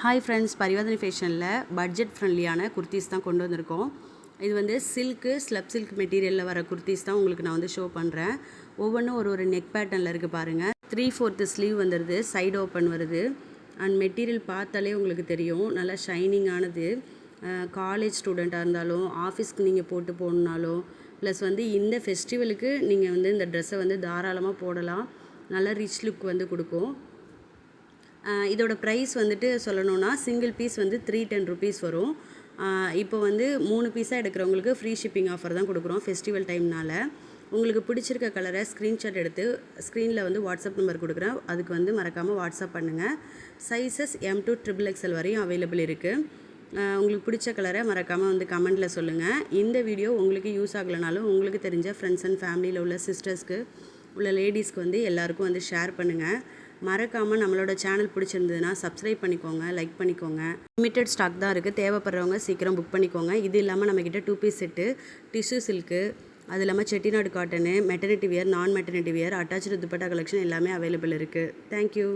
Hi friends, பரிவர்த்தனை ஃபேஷனில் budget ஃப்ரெண்ட்லியான kurtis தான் கொண்டு வந்திருக்கோம். இது வந்து ஸ்லப் சில்க் மெட்டீரியலில் வர குர்த்திஸ் தான் உங்களுக்கு நான் வந்து ஷோ பண்ணுறேன். ஒவ்வொன்றும் ஒரு நெக் பேட்டர்னில் இருக்குது பாருங்கள். 3/4 ஸ்லீவ் வந்துடுது, சைடு ஓப்பன் வருது. அண்ட் மெட்டீரியல் பார்த்தாலே உங்களுக்கு தெரியும், நல்லா ஷைனிங்கானது. காலேஜ் ஸ்டூடெண்ட்டாக இருந்தாலும், ஆஃபீஸ்க்கு நீங்கள் போட்டு போகணுன்னாலும், ப்ளஸ் வந்து இந்த ஃபெஸ்டிவலுக்கு நீங்கள் வந்து இந்த ட்ரெஸ்ஸை வந்து தாராளமாக போடலாம். நல்லா ரிச் லுக் வந்து கொடுக்கும். இதோட ப்ரைஸ் வந்துட்டு சொல்லணுன்னா, சிங்கிள் பீஸ் வந்து 310 ருபீஸ் வரும். இப்போ வந்து 3 பீஸாக எடுக்கிறவங்களுக்கு ஃப்ரீ ஷிப்பிங் ஆஃபர் தான் கொடுக்குறோம் ஃபெஸ்டிவல் டைம்னால். உங்களுக்கு பிடிச்சிருக்க கலரை ஸ்க்ரீன்ஷாட் எடுத்து ஸ்க்ரீனில் வந்து வாட்ஸ்அப் நம்பர் கொடுக்குறேன், அதுக்கு வந்து மறக்காமல் வாட்ஸ்அப் பண்ணுங்கள். சைஸஸ் M to XXL வரையும் அவைலபிள் இருக்குது. உங்களுக்கு பிடிச்ச கலரை மறக்காமல் வந்து கமெண்ட்டில் சொல்லுங்கள். இந்த வீடியோ உங்களுக்கு யூஸ் ஆகலைனாலும் உங்களுக்கு தெரிஞ்ச ஃப்ரெண்ட்ஸ் அண்ட் ஃபேமிலியில் உள்ள சிஸ்டர்ஸ்க்கு உள்ள லேடிஸ்க்கு வந்து எல்லாருக்கும் வந்து ஷேர் பண்ணுங்கள். மறக்காமல் நம்மளோட சேனல் பிடிச்சிருந்ததுன்னா சப்ஸ்கிரைப் பண்ணிக்கோங்க, லைக் பண்ணிக்கோங்க. லிமிட்டட் ஸ்டாக் தான் இருக்குது, தேவைப்படுறவங்க சீக்கிரம் புக் பண்ணிக்கோங்க. இது இல்லாமல் நம்மக்கிட்ட 2 பீஸ் செட்டு, டிஷ்யூ சில்க்கு, அது இல்லாமல் செட்டிநாடு காட்டனு, மெட்டர்னிட்டி வியர், நான் maternity wear, attach dupatta collection எல்லாமே அவைலபிள் இருக்குது. தேங்க்யூ.